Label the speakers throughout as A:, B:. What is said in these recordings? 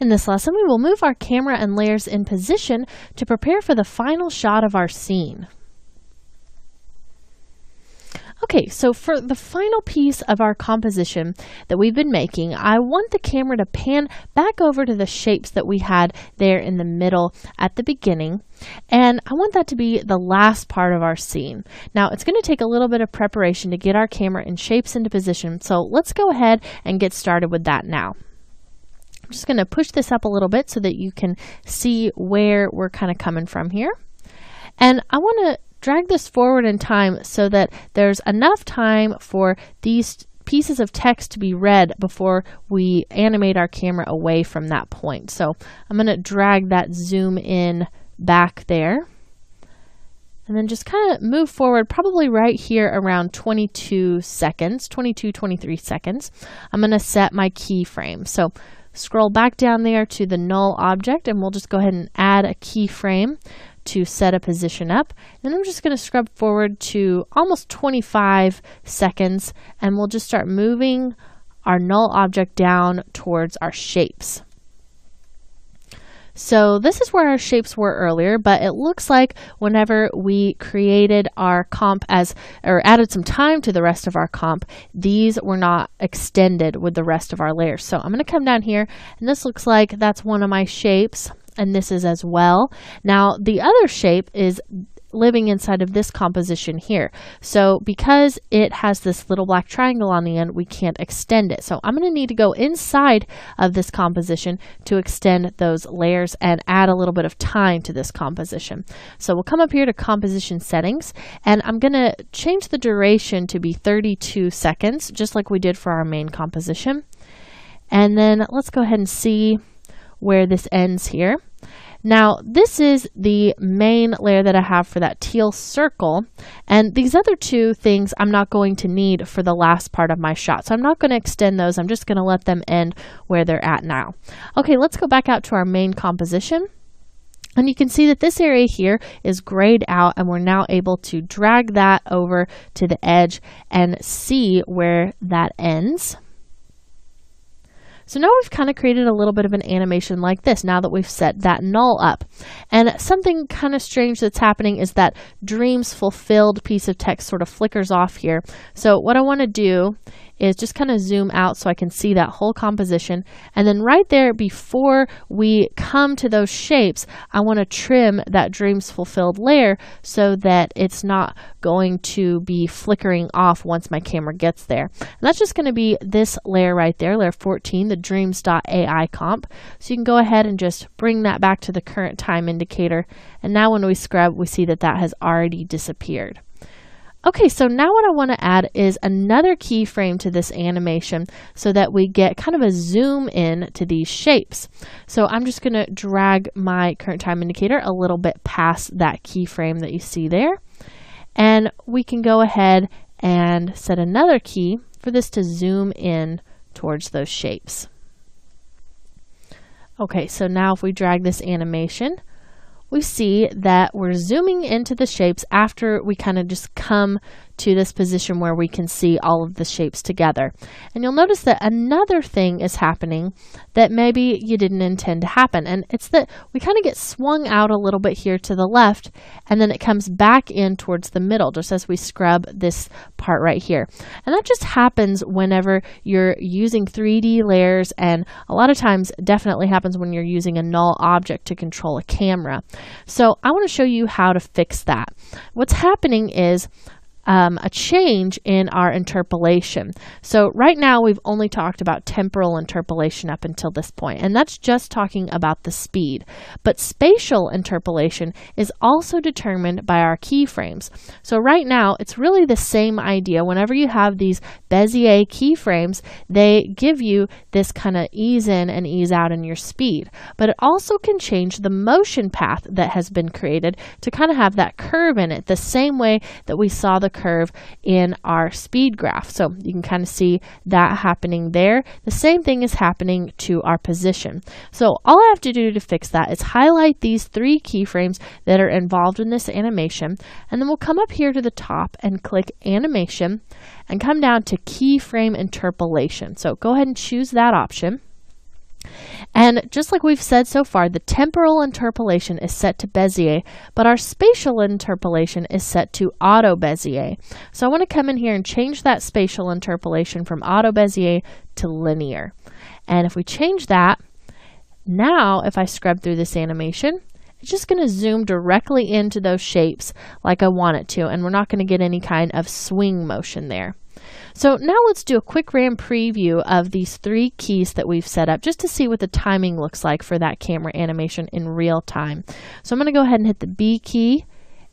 A: In this lesson, we will move our camera and layers in position to prepare for the final shot of our scene. Okay, so for the final piece of our composition that we've been making, I want the camera to pan back over to the shapes that we had there in the middle at the beginning, and I want that to be the last part of our scene. Now, it's going to take a little bit of preparation to get our camera and shapes into position, so let's go ahead and get started with that now. I'm just going to push this up a little bit so that you can see where we're kind of coming from here. And I want to drag this forward in time so that there's enough time for these pieces of text to be read before we animate our camera away from that point. So I'm going to drag that zoom in back there. And then just kind of move forward probably right here around 22 seconds, 22, 23 seconds. I'm going to set my keyframe. So scroll back down there to the null object, and we'll just go ahead and add a keyframe to set a position up. Then I'm just going to scrub forward to almost 25 seconds, and we'll just start moving our null object down towards our shapes. So this is where our shapes were earlier, but it looks like whenever we created our comp or added some time to the rest of our comp, these were not extended with the rest of our layers. So I'm going to come down here, and this looks like that's one of my shapes, and this is as well. Now the other shape is living inside of this composition here. So because it has this little black triangle on the end, we can't extend it. So I'm going to need to go inside of this composition to extend those layers and add a little bit of time to this composition. So we'll come up here to composition settings, and I'm going to change the duration to be 32 seconds, just like we did for our main composition. And then let's go ahead and see where this ends here. Now, this is the main layer that I have for that teal circle, and these other two things I'm not going to need for the last part of my shot. So I'm not going to extend those. I'm just going to let them end where they're at now. Okay, let's go back out to our main composition. And you can see that this area here is grayed out, and we're now able to drag that over to the edge and see where that ends. So now we've kind of created a little bit of an animation like this now that we've set that null up. And something kind of strange that's happening is that dreams fulfilled piece of text sort of flickers off here. So what I want to do is just kind of zoom out so I can see that whole composition. And then right there before we come to those shapes, I want to trim that dreams fulfilled layer so that it's not going to be flickering off once my camera gets there. And that's just going to be this layer right there, layer 14, the dreams.ai comp. So you can go ahead and just bring that back to the current time indicator. And now when we scrub, we see that that has already disappeared. Okay, so now what I want to add is another keyframe to this animation so that we get kind of a zoom in to these shapes. So I'm just going to drag my current time indicator a little bit past that keyframe that you see there. And we can go ahead and set another key for this to zoom in towards those shapes. Okay, so now if we drag this animation, we see that we're zooming into the shapes after we kind of just come to this position where we can see all of the shapes together. And you'll notice that another thing is happening that maybe you didn't intend to happen. And it's that we kind of get swung out a little bit here to the left, and then it comes back in towards the middle, just as we scrub this part right here. And that just happens whenever you're using 3D layers, and a lot of times definitely happens when you're using a null object to control a camera. So I want to show you how to fix that. What's happening is a change in our interpolation. So right now we've only talked about temporal interpolation up until this point, and that's just talking about the speed. But spatial interpolation is also determined by our keyframes. So right now it's really the same idea. Whenever you have these Bezier keyframes, they give you this kind of ease in and ease out in your speed. But it also can change the motion path that has been created to kind of have that curve in it, the same way that we saw the curve in our speed graph. So you can kind of see that happening there. The same thing is happening to our position. So all I have to do to fix that is highlight these three keyframes that are involved in this animation, and then we'll come up here to the top and click Animation and come down to Keyframe Interpolation. So go ahead and choose that option. And just like we've said so far, the temporal interpolation is set to Bezier, but our spatial interpolation is set to auto Bezier. So I want to come in here and change that spatial interpolation from auto Bezier to linear. And if we change that, now if I scrub through this animation, it's just going to zoom directly into those shapes like I want it to, and we're not going to get any kind of swing motion there. So now let's do a quick RAM preview of these 3 keys that we've set up just to see what the timing looks like for that camera animation in real time. So I'm going to go ahead and hit the B key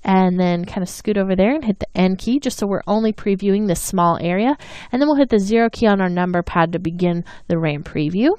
A: and then kind of scoot over there and hit the N key just so we're only previewing this small area. And then we'll hit the 0 key on our number pad to begin the RAM preview.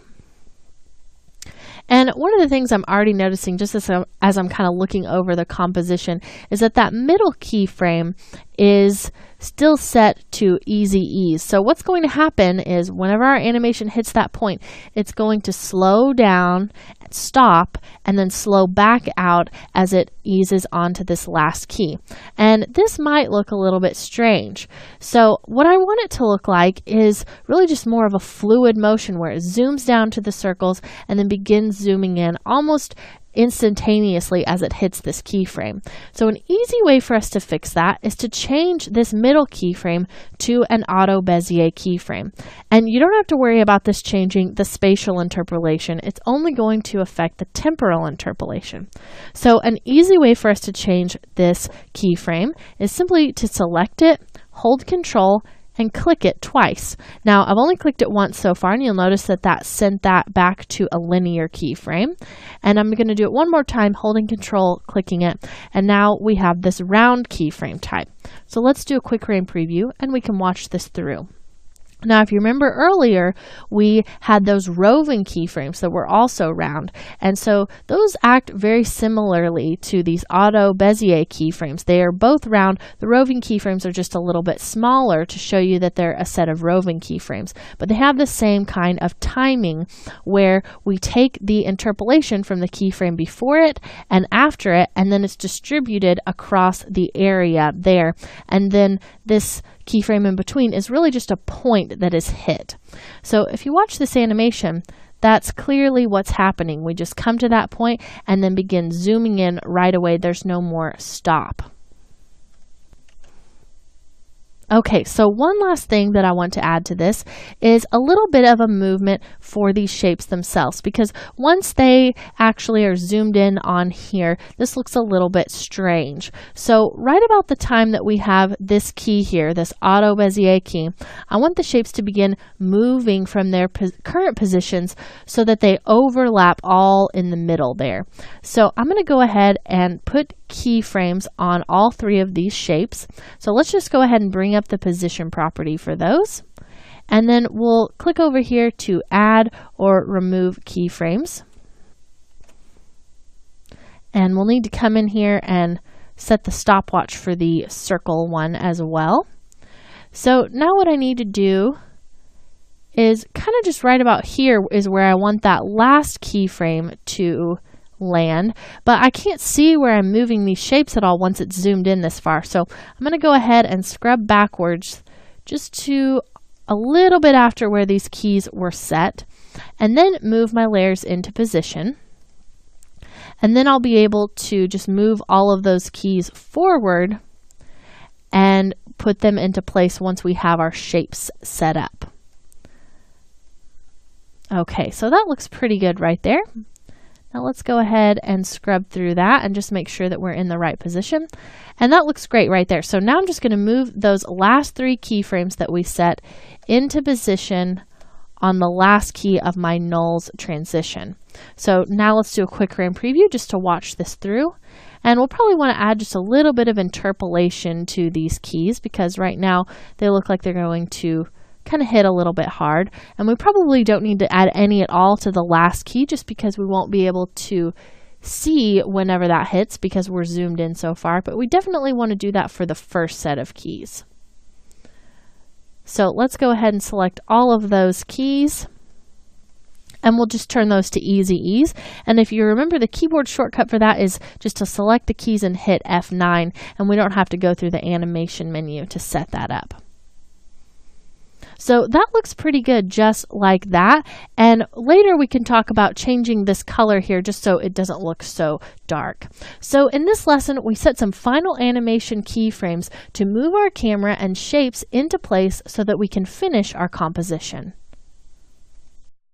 A: And one of the things I'm already noticing just as I'm kind of looking over the composition is that that middle keyframe is still set to easy ease. So what's going to happen is whenever our animation hits that point, it's going to slow down, stop, and then slow back out as it eases onto this last key. And this might look a little bit strange. So what I want it to look like is really just more of a fluid motion where it zooms down to the circles and then begins zooming in almost instantaneously as it hits this keyframe. So an easy way for us to fix that is to change this middle keyframe to an auto Bezier keyframe. And you don't have to worry about this changing the spatial interpolation. It's only going to affect the temporal interpolation. So an easy way for us to change this keyframe is simply to select it, hold Control, and click it twice. Now I've only clicked it once so far, and you'll notice that that sent that back to a linear keyframe. And I'm going to do it one more time, holding Control, clicking it, and now we have this round keyframe type. So let's do a quick RAM preview and we can watch this through. Now, if you remember earlier, we had those roving keyframes that were also round. And so those act very similarly to these auto Bezier keyframes. They are both round. The roving keyframes are just a little bit smaller to show you that they're a set of roving keyframes. But they have the same kind of timing where we take the interpolation from the keyframe before it and after it, and then it's distributed across the area there. And then this keyframe in between is really just a point that is hit. So if you watch this animation, that's clearly what's happening. We just come to that point and then begin zooming in right away. There's no more stop. Okay, so one last thing that I want to add to this is a little bit of a movement for these shapes themselves, because once they actually are zoomed in on here, this looks a little bit strange. So right about the time that we have this key here, this auto Bezier key, I want the shapes to begin moving from their current positions so that they overlap all in the middle there. So I'm going to go ahead and put keyframes on all 3 of these shapes. So let's just go ahead and bring up the position property for those. And then we'll click over here to add or remove keyframes. And we'll need to come in here and set the stopwatch for the circle one as well. So now what I need to do is kind of just right about here is where I want that last keyframe to land, but I can't see where I'm moving these shapes at all once it's zoomed in this far. So I'm going to go ahead and scrub backwards just to a little bit after where these keys were set, and then move my layers into position. And then I'll be able to just move all of those keys forward and put them into place once we have our shapes set up. Okay, so that looks pretty good right there. Now let's go ahead and scrub through that and just make sure that we're in the right position. And that looks great right there. So now I'm just going to move those last 3 keyframes that we set into position on the last key of my nulls transition. So now let's do a quick RAM preview just to watch this through. And we'll probably want to add just a little bit of interpolation to these keys because right now they look like they're going to kind of hit a little bit hard, and we probably don't need to add any at all to the last key just because we won't be able to see whenever that hits because we're zoomed in so far, but we definitely want to do that for the first set of keys. So let's go ahead and select all of those keys, and we'll just turn those to easy ease. And if you remember, the keyboard shortcut for that is just to select the keys and hit F9, and we don't have to go through the animation menu to set that up. So that looks pretty good just like that. And later we can talk about changing this color here just so it doesn't look so dark. So in this lesson, we set some final animation keyframes to move our camera and shapes into place so that we can finish our composition.